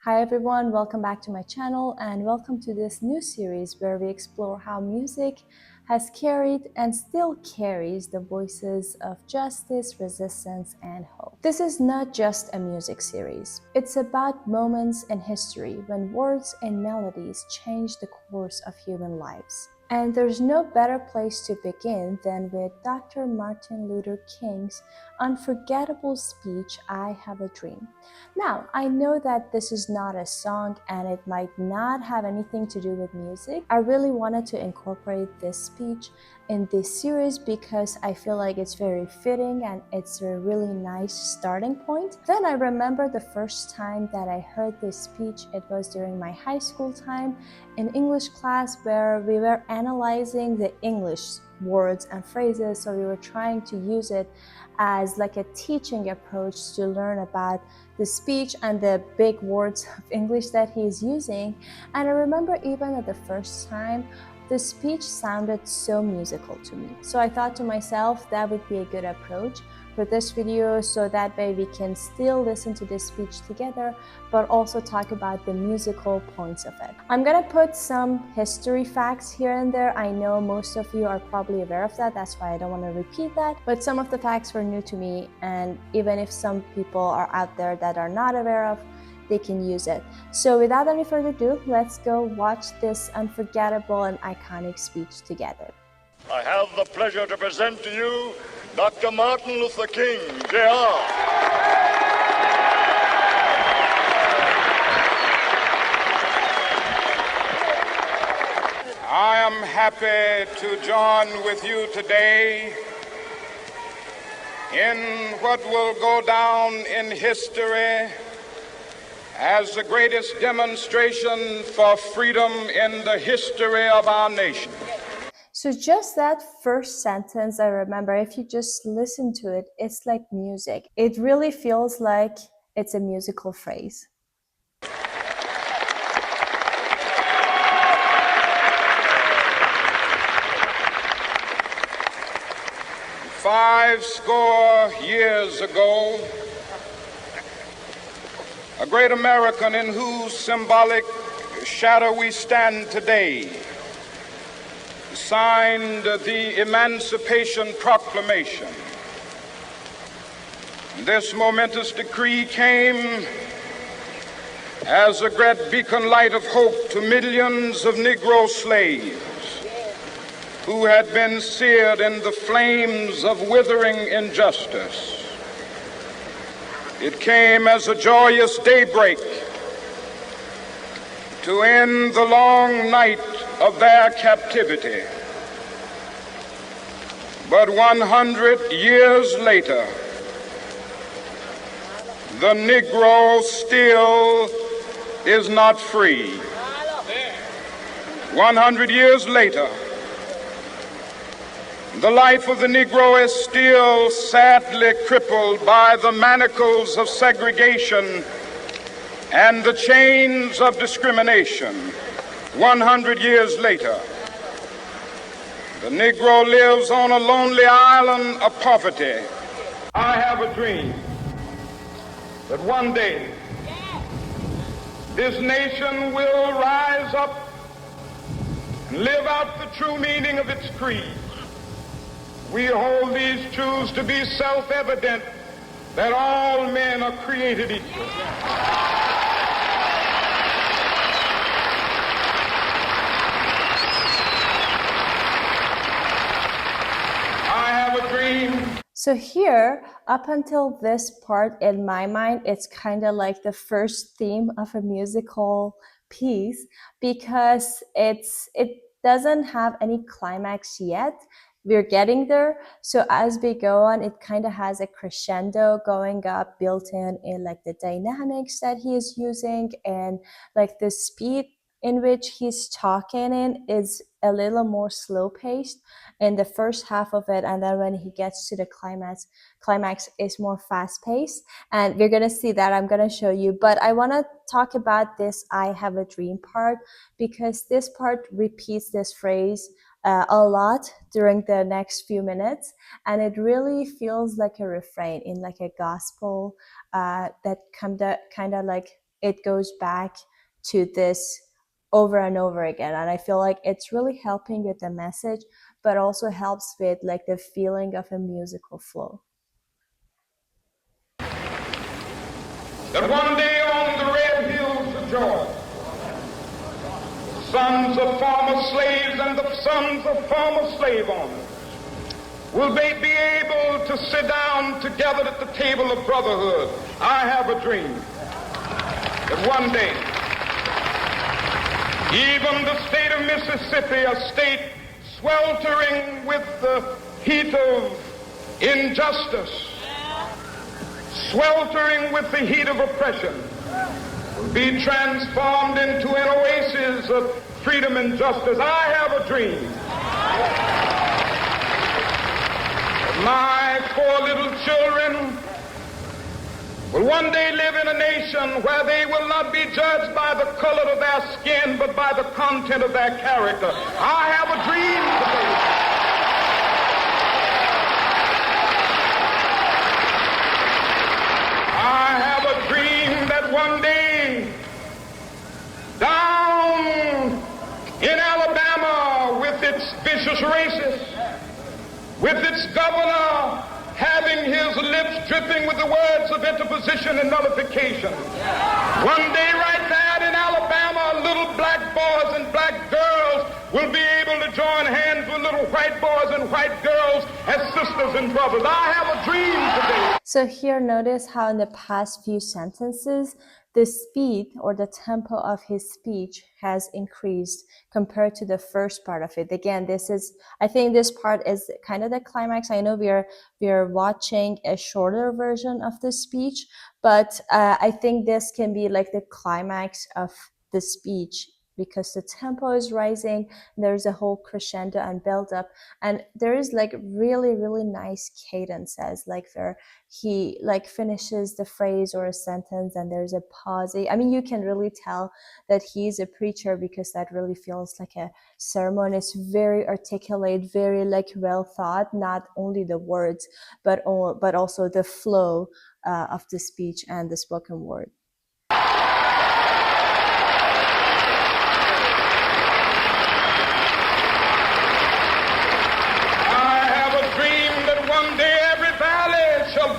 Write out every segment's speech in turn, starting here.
Hi everyone, welcome back to my channel and welcome to this new series where we explore how music has carried and still carries the voices of justice, resistance, and hope. This is not just a music series. It's about moments in history when words and melodies changed the course of human lives. And there's no better place to begin than with Dr. Martin Luther King's unforgettable speech, "I Have a Dream." Now, I know that this is not a song and it might not have anything to do with music. I really wanted to incorporate this speech in this series because I feel like it's very fitting and it's a really nice starting point. Then I remember the first time that I heard this speech, it was during my high school time in English class where we were analyzing the English words and phrases, so we were trying to use it as like a teaching approach to learn about the speech and the big words of English that he's using. And I remember even at the first time, the speech sounded so musical to me. So I thought to myself that would be a good approach for this video, so that way we can still listen to this speech together, but also talk about the musical points of it. I'm gonna put some history facts here and there. I know most of you are probably aware of that, that's why I don't want to repeat that, but some of the facts were new to me, and even if some people are out there that are not aware of, they can use it. So without any further ado, let's go watch this unforgettable and iconic speech together. I have the pleasure to present to you Dr. Martin Luther King, Jr. I am happy to join with you today in what will go down in history as the greatest demonstration for freedom in the history of our nation. So just that first sentence, I remember, if you just listen to it, it's like music. It really feels like it's a musical phrase. Five score years ago, a great American in whose symbolic shadow we stand today signed the Emancipation Proclamation. This momentous decree came as a great beacon light of hope to millions of Negro slaves who had been seared in the flames of withering injustice. It came as a joyous daybreak to end the long night of their captivity. But 100 years later, the Negro still is not free. 100 years later, the life of the Negro is still sadly crippled by the manacles of segregation and the chains of discrimination. 100 years later, the Negro lives on a lonely island of poverty. I have a dream that one day this nation will rise up and live out the true meaning of its creed. We hold these truths to be self-evident, that all men are created equal. I have a dream. So here, up until this part, in my mind, it's kind of like the first theme of a musical piece, because it doesn't have any climax yet. We're getting there. So as we go on, it kind of has a crescendo going up, built in like the dynamics that he is using, and like the speed in which he's talking in is a little more slow paced in the first half of it, and then when he gets to the climax is more fast paced, and we're gonna see that. I'm gonna show you, but I want to talk about this "I have a dream" part, because this part repeats this phrase a lot during the next few minutes, and it really feels like a refrain in like a gospel that kind of like it goes back to this over and over again. And I feel like it's really helping with the message, but also helps with like the feeling of a musical flow. That one day on the red hills of Georgia, sons of former slaves and the sons of former slave owners will they be able to sit down together at the table of brotherhood. I have a dream that one day, even the state of Mississippi, a state sweltering with the heat of injustice, sweltering with the heat of oppression, will be transformed into an oasis of freedom and justice. I have a dream. My 4 little children will one day live in a nation where they will not be judged by the color of their skin, but by the content of their character. I have a dream today. I have a dream that one day, down in Alabama, with its vicious racists, with its governor having his lips dripping with the words of interposition and nullification. One day right there in Alabama, little black boys and black girls will be able to join hands with little white boys and white girls as sisters and brothers. I have a dream today. So here, notice how in the past few sentences, the speed or the tempo of his speech has increased compared to the first part of it. Again, I think this part is kind of the climax. I know we are watching a shorter version of the speech, but I think this can be like the climax of the speech, because the tempo is rising, there's a whole crescendo and build up, and there is like really, really nice cadences, like where he like finishes the phrase or a sentence and there's a pause. I mean, you can really tell that he's a preacher, because that really feels like a sermon. It's very articulate, very like well thought, not only the words, but also the flow of the speech and the spoken word.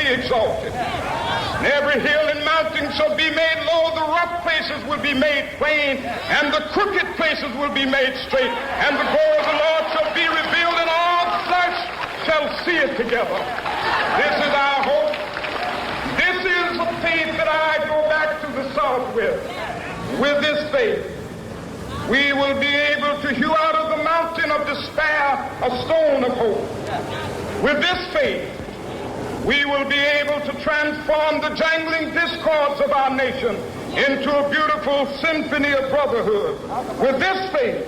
Exalted. And every hill and mountain shall be made low, the rough places will be made plain, and the crooked places will be made straight, and the glory of the Lord shall be revealed, and all flesh shall see it together. This is our hope. This is the faith that I go back to the South with. With this faith, we will be able to hew out of the mountain of despair a stone of hope. With this faith, we will be able to transform the jangling discords of our nation into a beautiful symphony of brotherhood. With this faith,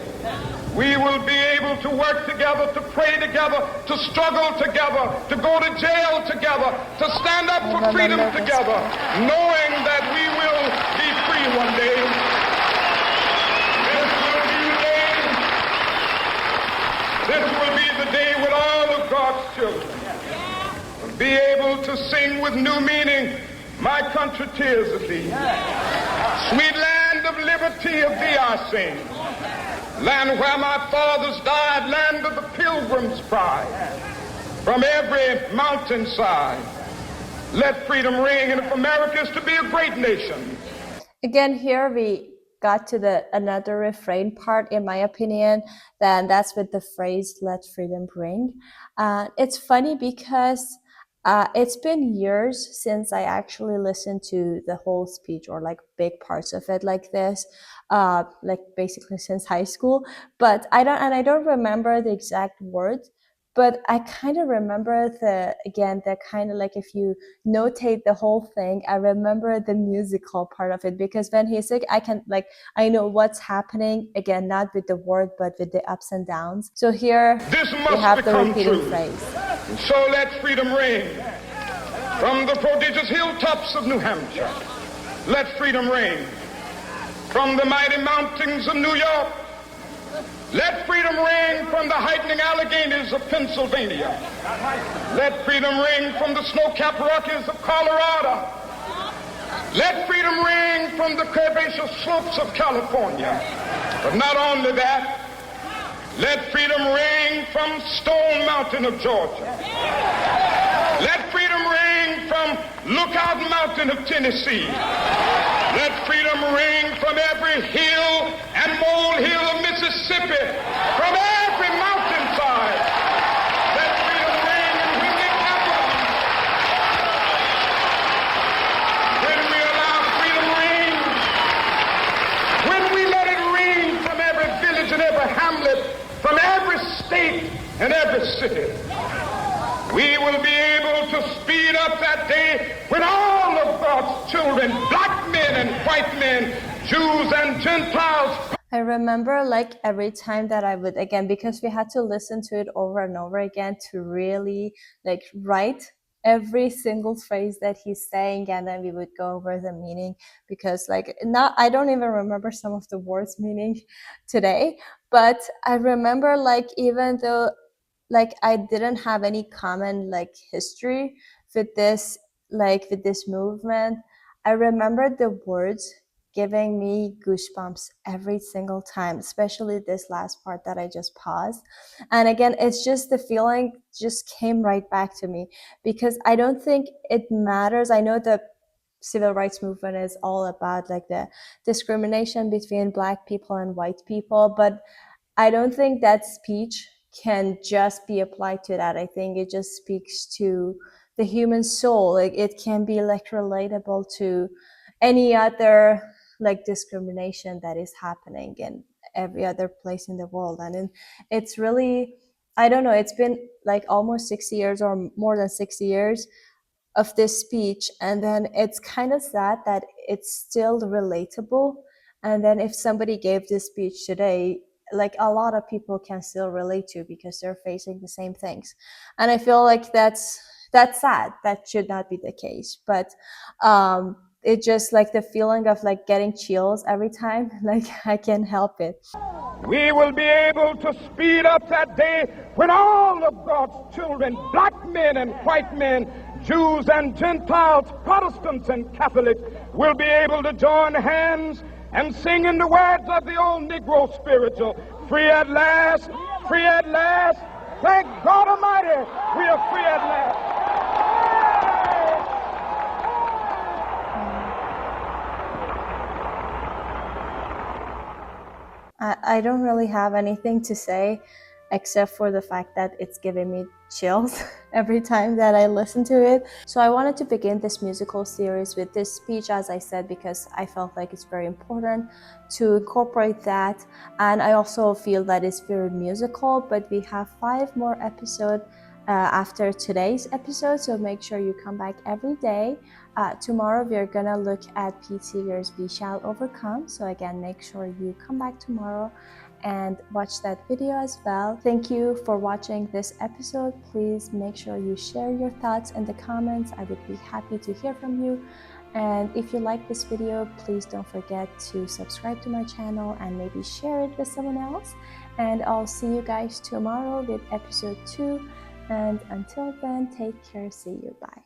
we will be able to work together, to pray together, to struggle together, to go to jail together, to stand up for freedom together, knowing that we will be free one day. This will be the day when all of God's children be able to sing with new meaning, my country, tears of thee. Sweet land of liberty, of thee I sing. Land where my fathers died, land of the pilgrim's pride. From every mountainside, let freedom ring. And if America is to be a great nation. Again, here we got to another refrain part, in my opinion, then that's with the phrase, let freedom ring. It's funny because it's been years since I actually listened to the whole speech, or like big parts of it like this, like basically since high school. But I don't remember the exact words, but I kind of remember the kind of like, if you notate the whole thing, I remember the musical part of it, because when he's like, I know what's happening, again, not with the word, but with the ups and downs. So here we have the repeating phrase. So let freedom ring from the prodigious hilltops of New Hampshire. Let freedom ring from the mighty mountains of New York. Let freedom ring from the heightening Alleghenies of Pennsylvania. Let freedom ring from the snow-capped Rockies of Colorado. Let freedom ring from the curvaceous slopes of California. But not only that, let freedom ring from Stone Mountain of Georgia. Let freedom ring from Lookout Mountain of Tennessee. Let freedom ring from every hill and molehill of Mississippi, from every mountainside. Let freedom ring, and when it happens, when we allow freedom ring, when we let it ring from every village and every hamlet, from every state and every city, we will be able to speed up that day when all of God's children, black men and white men, Jews and Gentiles. I remember like every time that I would, again, because we had to listen to it over and over again to really like write every single phrase that he's saying, and then we would go over the meaning, because like now I don't even remember some of the words meaning today, but I remember like even though like I didn't have any common like history with this, like with this movement, I remember the words giving me goosebumps every single time, especially this last part that I just paused. And again, it's just the feeling just came right back to me, because I don't think it matters. I know the civil rights movement is all about like the discrimination between Black people and white people, but I don't think that speech can just be applied to that. I think it just speaks to the human soul. Like it can be like relatable to any other like discrimination that is happening in every other place in the world. And it's really, I don't know, it's been like almost 60 years or more than 60 years of this speech, and then it's kind of sad that it's still relatable. And then if somebody gave this speech today, like a lot of people can still relate to, because they're facing the same things. And I feel like that's sad. That should not be the case. But it just like the feeling of like getting chills every time, like I can't help it. We will be able to speed up that day when all of God's children, black men and white men, Jews and Gentiles, Protestants and Catholics, will be able to join hands and sing in the words of the old Negro spiritual, free at last, free at last. Thank God Almighty, we are free at last. I don't really have anything to say except for the fact that it's giving me chills every time that I listen to it. So I wanted to begin this musical series with this speech, as I said, because I felt like it's very important to incorporate that. And I also feel that it's very musical, but we have 5 more episodes after today's episode, so make sure you come back every day. Tomorrow we're gonna look at Pete Seeger's We Shall Overcome, so again, make sure you come back tomorrow and watch that video as well. Thank you for watching this episode. Please make sure you share your thoughts in the comments. I would be happy to hear from you. And if you like this video, please don't forget to subscribe to my channel and maybe share it with someone else. And I'll see you guys tomorrow with episode 2. And until then, take care. See you. Bye.